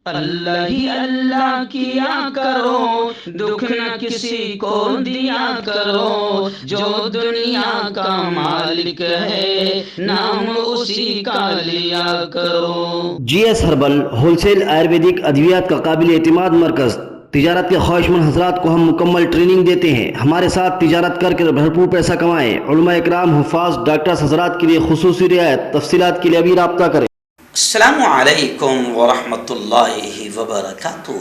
اللہ ہی اللہ کیا کرو، دکھ نہ کسی کو دیا کرو، جو دنیا کا مالک ہے نام اسی کا لیا کرو۔ G S herbal wholesale ayurvedic ادویات کا قابل اعتماد مرکز۔ تجارت کے خواہشمند حضرات کو ہم مکمل ٹریننگ دیتے ہیں۔ ہمارے ساتھ تجارت کر کے بھرپور پیسہ کمائیں۔ علماء اکرام، حفاظ، ڈاکٹرز حضرات کے لیے خصوصی رعایت۔ تفصیلات کے لیے ابھی رابطہ کریں۔ السلام علیکم ورحمۃ اللہ وبرکاتہ۔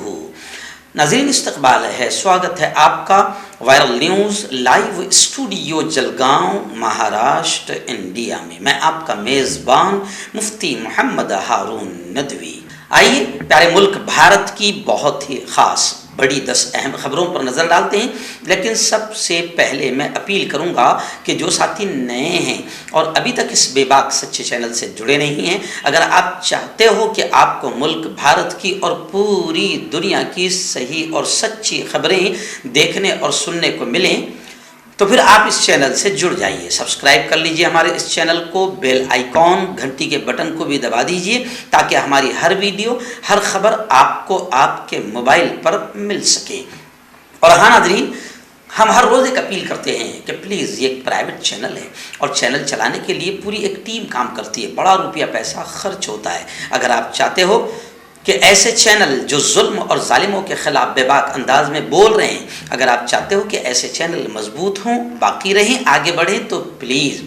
ناظرین، استقبال ہے، سواگت ہے آپ کا viral news live studio Jalgaon, Maharashtra, India میں۔ میں آپ کا میزبان مفتی محمد ہارون ندوی۔ آئیے پیارے ملک بھارت کی بہت ہی خاص بڑی 10 اہم خبروں پر نظر ڈالتے ہیں، لیکن سب سے پہلے میں اپیل کروں گا کہ جو ساتھی نئے ہیں اور ابھی تک اس بے باک سچے چینل سے جڑے نہیں ہیں، اگر آپ چاہتے ہو کہ آپ کو ملک بھارت کی اور پوری دنیا کی صحیح اور سچی خبریں دیکھنے اور سننے کو ملیں، تو پھر آپ اس چینل سے جڑ جائیے۔ سبسکرائب کر لیجئے ہمارے اس چینل کو، بیل آئیکن گھنٹی کے بٹن کو بھی دبا دیجئے تاکہ ہماری ہر ویڈیو، ہر خبر آپ کو آپ کے موبائل پر مل سکے۔ اور ہاں ناظرین، ہم ہر روز ایک اپیل کرتے ہیں کہ پلیز یہ ایک پرائیویٹ چینل ہے اور چینل چلانے کے لیے پوری ایک ٹیم کام کرتی ہے، بڑا روپیہ پیسہ خرچ ہوتا ہے۔ اگر آپ چاہتے ہو کہ ایسے چینل جو ظلم اور ظالموں کے خلاف بے باک انداز میں بول رہے ہیں، اگر آپ چاہتے ہو کہ ایسے چینل مضبوط ہوں، باقی رہیں، آگے بڑھیں، تو پلیز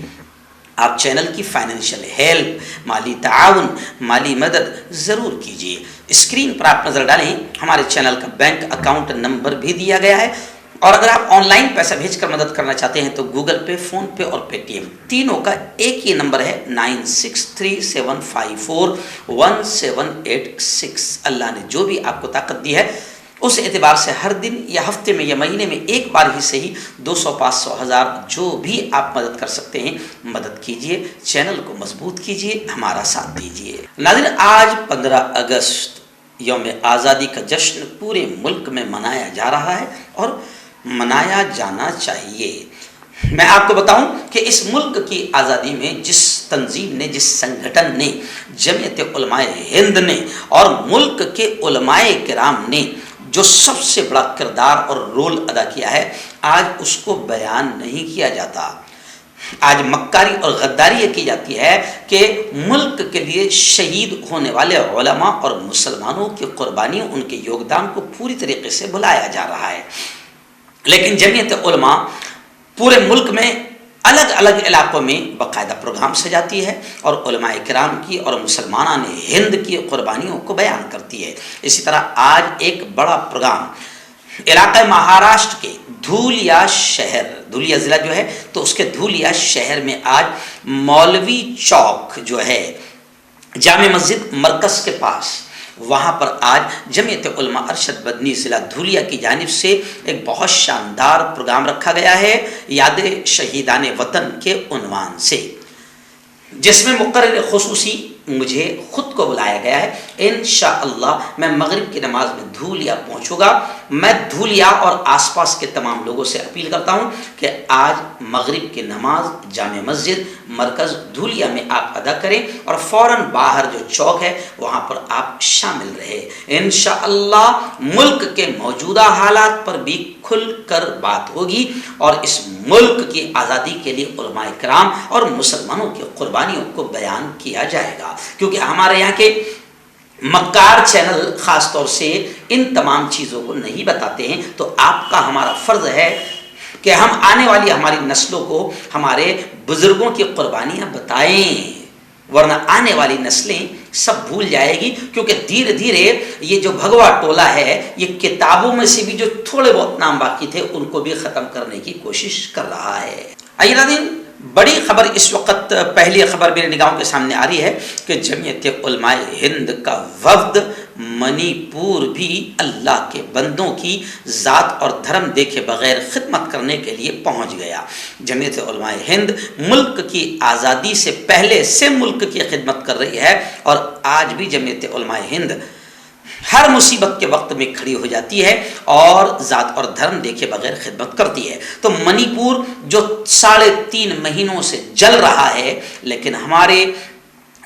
آپ چینل کی فائنینشیل ہیلپ، مالی تعاون، مالی مدد ضرور کیجیے۔ اسکرین پر آپ نظر ڈالیں، ہمارے چینل کا بینک اکاؤنٹ نمبر بھی دیا گیا ہے، اور اگر آپ آن لائن پیسہ بھیج کر مدد کرنا چاہتے ہیں تو گوگل پے، فون پے اور پے ٹی ایم تینوں کا ایک ہی نمبر ہے، 9637541786۔ اللہ نے جو بھی آپ کو طاقت دی ہے اس اعتبار سے ہر دن یا ہفتے میں یا مہینے میں ایک بار ہی صحیح 200، 500، 1000 جو بھی آپ مدد کر سکتے ہیں مدد کیجیے، چینل کو مضبوط کیجیے، ہمارا ساتھ دیجیے۔ ناظرین، آج 15 اگست یوم آزادی کا جشن پورے ملک میں منایا جا رہا ہے اور منایا جانا چاہیے۔ میں آپ کو بتاؤں کہ اس ملک کی آزادی میں جس تنظیم نے، جس سنگھٹن نے، جمعیت علماء ہند نے اور ملک کے علماء کرام نے جو سب سے بڑا کردار اور رول ادا کیا ہے، آج اس کو بیان نہیں کیا جاتا۔ آج مکاری اور غداری یہ کی جاتی ہے کہ ملک کے لیے شہید ہونے والے علماء اور مسلمانوں کی قربانیوں، ان کے یوگدان کو پوری طریقے سے بھلایا جا رہا ہے۔ لیکن جمعیت علماء پورے ملک میں الگ الگ علاقوں میں باقاعدہ پروگرام سجاتی ہے اور علماء کرام کی اور مسلمانان ہند کی قربانیوں کو بیان کرتی ہے۔ اسی طرح آج ایک بڑا پروگرام علاقہ مہاراشٹر کے دھولیا شہر، دھولیا ضلع جو ہے تو اس کے دھولیا شہر میں آج مولوی چوک جو ہے جامع مسجد مرکز کے پاس، وہاں پر آج جمعیت علماء ارشد مدنی ضلع دھولیا کی جانب سے ایک بہت شاندار پروگرام رکھا گیا ہے، یاد شہیدان وطن کے عنوان سے، جس میں مقرر خصوصی مجھے خود کو بلایا گیا ہے۔ انشاءاللہ میں مغرب کی نماز میں دھولیا پہنچوں گا۔ میں دھولیا اور آس پاس کے تمام لوگوں سے اپیل کرتا ہوں کہ آج مغرب کی نماز جامع مسجد مرکز دھولیا میں آپ ادا کریں اور فوراً باہر جو چوک ہے وہاں پر آپ شامل رہے۔ انشاءاللہ ملک کے موجودہ حالات پر بھی کھل کر بات ہوگی اور اس ملک کی آزادی کے لیے علماء کرام اور مسلمانوں کی قربانیوں کو بیان کیا جائے گا، کیونکہ ہمارے یہاں کے مکار چینل خاص طور سے ان تمام چیزوں کو نہیں بتاتے ہیں، تو آپ کا ہمارا فرض ہے کہ ہم آنے والی ہماری نسلوں کو ہمارے بزرگوں کی قربانیاں بتائیں، ورنہ آنے والی نسلیں سب بھول جائے گی، کیونکہ دھیرے دھیرے یہ جو بھگوا ٹولہ ہے یہ کتابوں میں سے بھی جو تھوڑے بہت نام باقی تھے ان کو بھی ختم کرنے کی کوشش کر رہا ہے۔ آئیے ناظرین، بڑی خبر اس وقت، پہلی خبر میرے نگاہوں کے سامنے آ رہی ہے کہ جمعیت علماء ہند کا وفد منی پور بھی اللہ کے بندوں کی ذات اور دھرم دیکھے بغیر خدمت کرنے کے لیے پہنچ گیا۔ جمعیت علماء ہند ملک کی آزادی سے پہلے سے ملک کی خدمت کر رہی ہے اور آج بھی جمعیت علماء ہند ہر مصیبت کے وقت میں کھڑی ہو جاتی ہے اور ذات اور دھرم دیکھے بغیر خدمت کرتی ہے۔ تو منی پور جو 3.5 مہینوں سے جل رہا ہے، لیکن ہمارے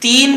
3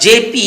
JP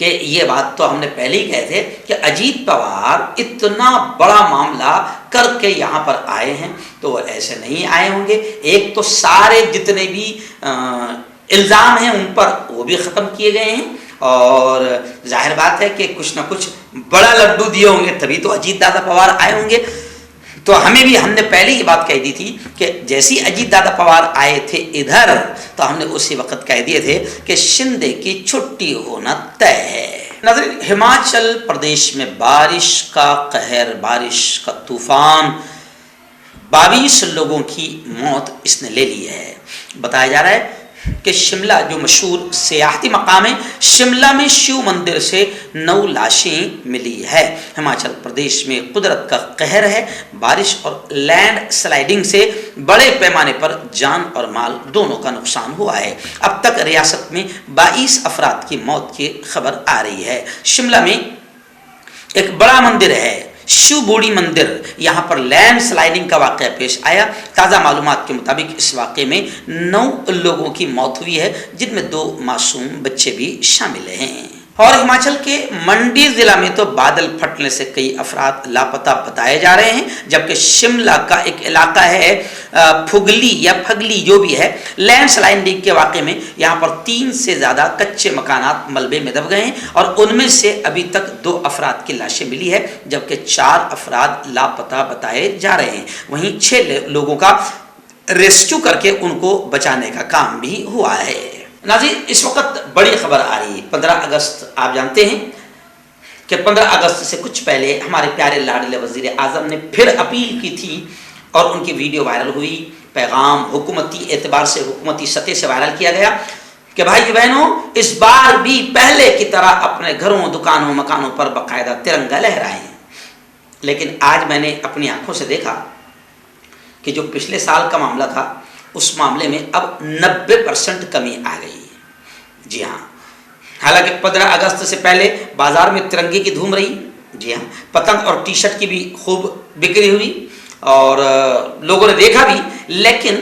کہ یہ بات تو ہم نے پہلے ہی کہے تھے کہ اجیت پوار اتنا بڑا معاملہ کر کے یہاں پر آئے ہیں تو وہ ایسے نہیں آئے ہوں گے. ایک تو سارے جتنے بھی الزام ہیں ان پر وہ بھی ختم کیے گئے ہیں اور ظاہر بات ہے کہ کچھ نہ کچھ بڑا لڈو دیے ہوں گے تبھی تو اجیت دادا پوار آئے ہوں گے. تو ہم نے پہلے یہ بات کہہ دی تھی کہ جیسی اجیت دادا پوار آئے تھے ادھر تو ہم نے اسی وقت کہہ دیے تھے کہ شندے کی چھٹی ہونا طے ہے. ناظرین، ہماچل پردیش میں بارش کا قہر، بارش کا طوفان، 22 لوگوں کی موت اس نے لے لی ہے. بتایا جا رہا ہے کہ شملہ جو مشہور سیاحتی مقام ہے، شملہ میں شیو مندر سے 9 لاشیں ملی ہے. ہماچل پردیش میں قدرت کا قہر ہے. بارش اور لینڈ سلائیڈنگ سے بڑے پیمانے پر جان اور مال دونوں کا نقصان ہوا ہے. اب تک ریاست میں 22 افراد کی موت کی خبر آ رہی ہے. شملہ میں ایک بڑا مندر ہے شیو بوڑی مندر، یہاں پر لینڈ سلائیڈنگ کا واقعہ پیش آیا. تازہ معلومات کے مطابق اس واقعے میں 9 لوگوں کی موت ہوئی ہے جن میں 2 معصوم بچے بھی شامل ہیں. اور ہماچل کے منڈی ضلع میں تو بادل پھٹنے سے کئی افراد لاپتہ بتائے جا رہے ہیں، جبکہ شملہ کا ایک علاقہ ہے پھگلی یا پھگلی جو بھی ہے، لینڈ سلائڈنگ کے واقعے میں یہاں پر 3 سے زیادہ کچے مکانات ملبے میں دب گئے ہیں اور ان میں سے ابھی تک 2 افراد کی لاشیں ملی ہے جبکہ 4 افراد لاپتہ بتائے جا رہے ہیں. وہیں 6 لوگوں کا ریسکیو کر کے ان کو بچانے کا کام بھی ہوا ہے. ناظرین، اس وقت بڑی خبر آ رہی ہے. 15 اگست آپ جانتے ہیں کہ 15 اگست سے کچھ پہلے ہمارے پیارے لاڈلے وزیر اعظم نے پھر اپیل کی تھی اور ان کی ویڈیو وائرل ہوئی. پیغام حکومتی اعتبار سے، حکومتی سطح سے وائرل کیا گیا کہ بھائی بہنوں، اس بار بھی پہلے کی طرح اپنے گھروں، دکانوں، مکانوں پر باقاعدہ ترنگا لہرائیں. لیکن آج میں نے اپنی آنکھوں سے دیکھا کہ جو پچھلے سال کا معاملہ تھا اس معاملے میں اب 90% کمی آ گئی. جی ہاں، حالانکہ 15 اگست سے پہلے بازار میں ترنگے کی دھوم رہی. جی ہاں، پتنگ اور ٹی شرٹ کی بھی خوب بکری ہوئی اور لوگوں نے دیکھا بھی، لیکن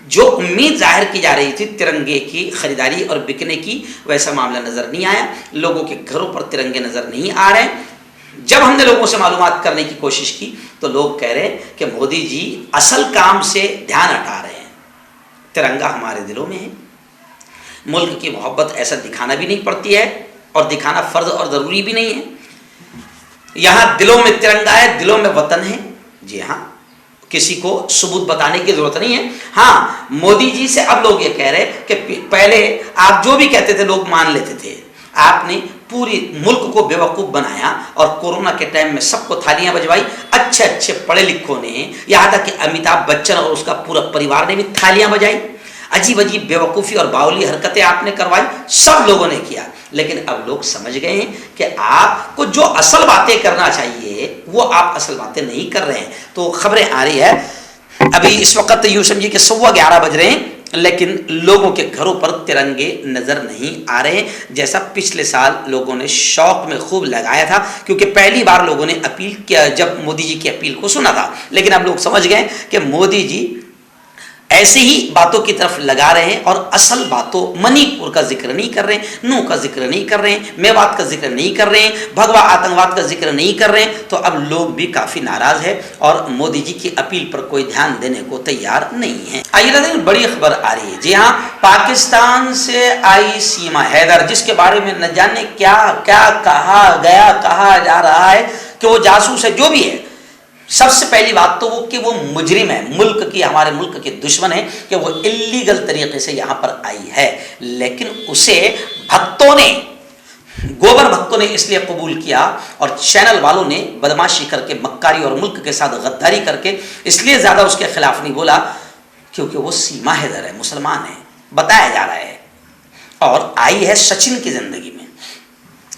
جو امید ظاہر کی جا رہی تھی ترنگے کی خریداری اور بکنے کی، ویسا معاملہ نظر نہیں آیا. لوگوں کے گھروں پر ترنگے نظر نہیں آ رہے. جب ہم نے لوگوں سے معلومات کرنے کی کوشش کی تو لوگ کہہ رہے کہ مودی جی اصل کام سے دھیان ہٹا رہے ہیں. ترنگا ہمارے دلوں میں ہے. ملک کی محبت ایسا دکھانا بھی نہیں پڑتی ہے اور دکھانا فرض اور ضروری بھی نہیں ہے. یہاں دلوں میں ترنگا ہے، دلوں میں وطن ہے. جی ہاں، کسی کو ثبوت بتانے کی ضرورت نہیں ہے. ہاں، مودی جی سے اب لوگ یہ کہہ رہے کہ پہلے آپ جو بھی کہتے تھے لوگ مان لیتے تھے. آپ نے پوری ملک کو بے وقوف بنایا اور کورونا کے ٹائم میں سب کو تھالیاں بجوائی. اچھے اچھے پڑھے لکھوں نے، یہاں تک کہ امیتابھ بچن اور اس کا پورا پریوار نے بھی تھالیاں بجائی. عجیب عجیب بے وقوفی اور باولی حرکتیں آپ نے کروائی، سب لوگوں نے کیا. لیکن اب لوگ سمجھ گئے ہیں کہ آپ کو جو اصل باتیں کرنا چاہیے وہ آپ اصل باتیں نہیں کر رہے ہیں. تو خبریں آ رہی ہے ابھی اس وقت یوں سمجھیے کہ 11:15 بج رہے ہیں لیکن لوگوں کے گھروں پر ترنگے نظر نہیں آ رہے جیسا پچھلے سال لوگوں نے شوق میں خوب لگایا تھا. کیونکہ پہلی بار لوگوں نے اپیل کیا جب مودی جی کی اپیل کو سنا تھا، لیکن اب لوگ سمجھ گئے کہ مودی جی ایسی ہی باتوں کی طرف لگا رہے ہیں اور اصل باتوں منی پور کا ذکر نہیں کر رہے ہیں، نو کا ذکر نہیں کر رہے ہیں، میوات کا ذکر نہیں کر رہے ہیں، بھگوا آتنکواد کا ذکر نہیں کر رہے ہیں. تو اب لوگ بھی کافی ناراض ہے اور مودی جی کی اپیل پر کوئی دھیان دینے کو تیار نہیں ہے. آئیے ناظرین، بڑی خبر آ رہی ہے. جی ہاں، پاکستان سے آئی سیما حیدر، جس کے بارے میں نہ جانے کیا کیا کہا جا رہا ہے کہ وہ جاسوس ہے. جو بھی ہے، سب سے پہلی بات تو وہ کہ وہ مجرم ہے، ملک کی، ہمارے ملک کے دشمن ہے کہ وہ اللیگل طریقے سے یہاں پر آئی ہے. لیکن اسے گوبر بھکتوں نے اس لیے قبول کیا اور چینل والوں نے بدماشی کر کے، مکاری اور ملک کے ساتھ غداری کر کے اس لیے زیادہ اس کے خلاف نہیں بولا کیونکہ وہ سیما حیدر ہے، مسلمان ہے، بتایا جا رہا ہے، اور آئی ہے سچن کی زندگی میں.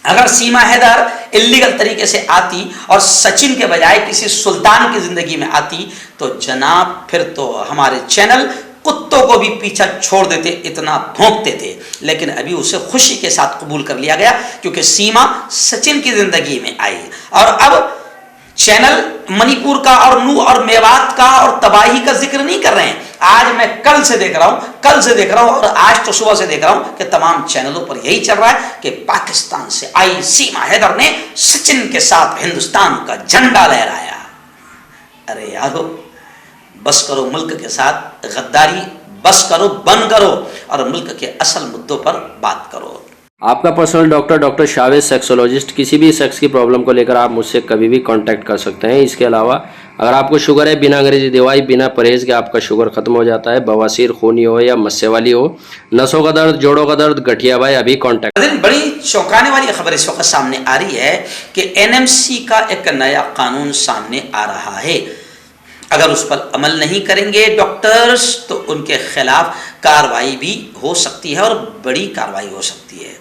اگر سیما حیدر اللیگل طریقے سے آتی اور سچن کے بجائے کسی سلطان کی زندگی میں آتی تو جناب پھر تو ہمارے چینل کتوں کو بھی پیچھا چھوڑ دیتے، اتنا بھونکتے تھے. لیکن ابھی اسے خوشی کے ساتھ قبول کر لیا گیا کیونکہ سیما سچن کی زندگی میں آئی. اور اب چینل منی پور کا اور نو اور میوات کا اور تباہی کا ذکر نہیں کر رہے ہیں. آج میں کل سے دیکھ رہا ہوں اور آج تو صبح سے دیکھ رہا ہوں کہ تمام چینلوں پر یہی چل رہا ہے کہ پاکستان سے آئی سیما حیدر نے سچن کے ساتھ ہندوستان کا جھنڈا لہرایا. ارے یارو بس کرو ملک کے ساتھ غداری، بس کرو، بند کرو اور ملک کے اصل مدوں پر بات کرو. آپ کا پرسنل ڈاکٹر شاویز سیکسولوجسٹ، کسی بھی سیکس کی پرابلم کو لے کر آپ مجھ سے کبھی بھی کانٹیکٹ کر سکتے ہیں. اس کے علاوہ اگر آپ کو شوگر ہے، بنا انگریزی دوائی، بنا پرہیز کے آپ کا شوگر ختم ہو جاتا ہے، بواسیر، خونی ہو یا مسے والی ہو، نسوں کا درد، جوڑوں کا درد، گٹھیا بھائی، ابھی کانٹیکٹ. بڑی چونکانے والی خبر اس وقت سامنے آ رہی ہے کہ NMC کا ایک نیا قانون سامنے آ رہا ہے. اگر اس پر عمل نہیں کریں گے ڈاکٹرز تو ان کے خلاف کارروائی بھی ہو سکتی ہے اور بڑی کارروائی ہو سکتی ہے.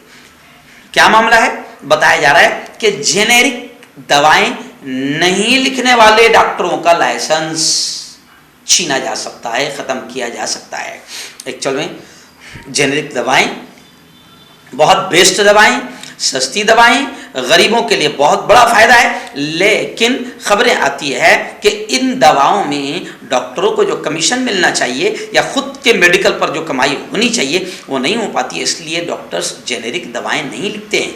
کیا معاملہ ہے؟ بتایا جا رہا ہے کہ جینیرک دوائیں نہیں لکھنے والے ڈاکٹروں کا لائسنس چھینا جا سکتا ہے، ختم کیا جا سکتا ہے. ایکچوئل میں جینیرک دوائیں بہت بیسٹ دوائیں، سستی دوائیں، غریبوں کے لیے بہت بڑا فائدہ ہے، لیکن خبریں آتی ہے کہ ان دواؤں میں ڈاکٹروں کو جو کمیشن ملنا چاہیے یا خود کے میڈیکل پر جو کمائی ہونی چاہیے وہ نہیں ہو پاتی ہے. اس لیے ڈاکٹرز جینیرک دوائیں نہیں لکھتے ہیں.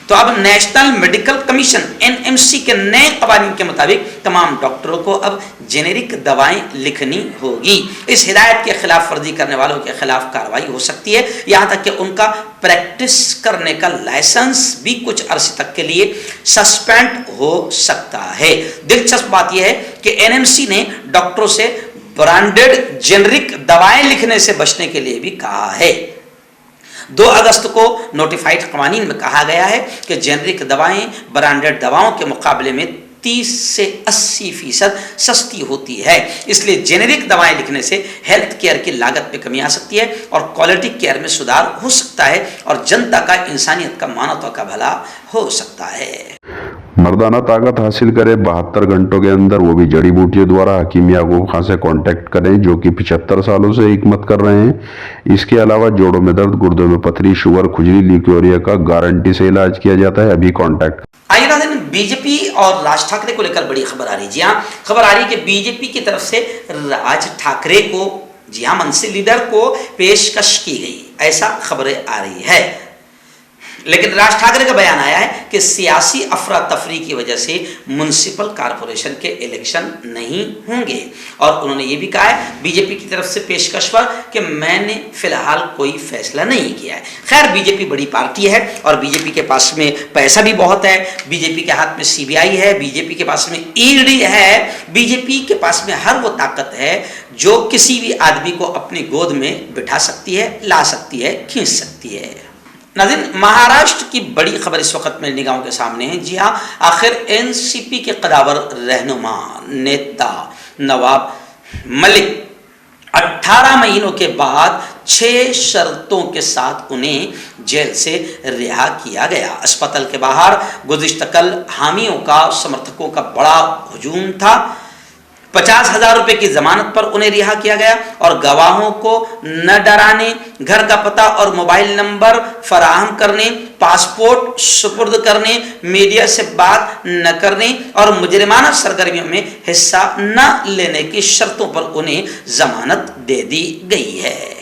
تو اب نیشنل میڈیکل کمیشن NMC کے نئے قوانین کے مطابق تمام ڈاکٹروں کو اب جینیرک دوائیں لکھنی ہوگی. اس ہدایت کے خلاف ورزی کرنے والوں کے خلاف کارروائی ہو سکتی ہے، یہاں تک کہ ان کا پریکٹس کرنے کا لائسنس بھی کچھ عرصے تک کے لیے سسپینڈ ہو سکتا ہے. دلچسپ بات یہ ہے کہ NMC نے ڈاکٹروں سے برانڈڈ جینیرک دوائیں لکھنے سے بچنے کے لیے بھی کہا ہے. 2 اگست کو نوٹیفائڈ قوانین میں کہا گیا ہے کہ جینیرک دوائیں برانڈڈ دواؤں کے مقابلے میں 30 سے 80% سستی ہوتی ہے. اس لیے جینیرک دوائیں لکھنے سے ہیلتھ کیئر کی لاگت میں کمی آ سکتی ہے اور کوالٹی کیئر میں سدھار ہو سکتا ہے اور جنتا کا، انسانیت کا، مانوتا کا بھلا ہو سکتا ہے. مردانہ طاقت حاصل کرے 72 گھنٹوں کے اندر، وہ بھی جڑی بوٹیوں دوارا. حکیم یعقوب خان سے کانٹیکٹ کریں جو کہ 75 سالوں سے حکمت کر رہے ہیں. اس کے علاوہ جوڑوں میں درد، گردوں میں پتھری، شوگر، کھجلی، لیکوریا کا گارنٹی سے علاج کیا جاتا ہے. ابھی کانٹیکٹ. آئیے ناظرین، بی جے پی اور راج ٹھاکرے کو لے کر بڑی خبر آ رہی ہے. جی ہاں، خبر آ رہی ہے کہ بی جے پی کی طرف سے راج ٹھاکرے کو، جی ہاں، منصی لیڈر کو پیشکش کی گئی، ایسا خبریں آ رہی ہے. لیکن راج ٹھاکرے کا بیان آیا ہے کہ سیاسی افراتفری کی وجہ سے میونسپل کارپوریشن کے الیکشن نہیں ہوں گے. اور انہوں نے یہ بھی کہا ہے بی جے پی کی طرف سے پیشکش پر کہ میں نے فی الحال کوئی فیصلہ نہیں کیا ہے. خیر، بی جے پی بڑی پارٹی ہے اور بی جے پی کے پاس میں پیسہ بھی بہت ہے. بی جے پی کے ہاتھ میں CBI ہے، بی جے پی کے پاس میں ED ہے. بی جے پی کے پاس میں ہر وہ طاقت ہے جو کسی بھی آدمی کو اپنی گود میں بٹھا سکتی ہے، لا سکتی ہے، کھینچ سکتی ہے. ناظرین، مہاراشٹر کی بڑی خبر اس وقت میری نگاہوں کے سامنے ہے. جی ہاں، آخر NCP کے قداور رہنما نیتا نواب ملک 18 مہینوں کے بعد 6 شرطوں کے ساتھ انہیں جیل سے رہا کیا گیا. اسپتال کے باہر گزشتہ کل حامیوں کا، سمرتھکوں کا بڑا ہجوم تھا. 50,000 روپے کی ضمانت پر انہیں رہا کیا گیا اور گواہوں کو نہ ڈرانے، گھر کا پتہ اور موبائل نمبر فراہم کرنے، پاسپورٹ سپرد کرنے، میڈیا سے بات نہ کرنے اور مجرمانہ سرگرمیوں میں حصہ نہ لینے کی شرطوں پر انہیں ضمانت دے دی گئی ہے.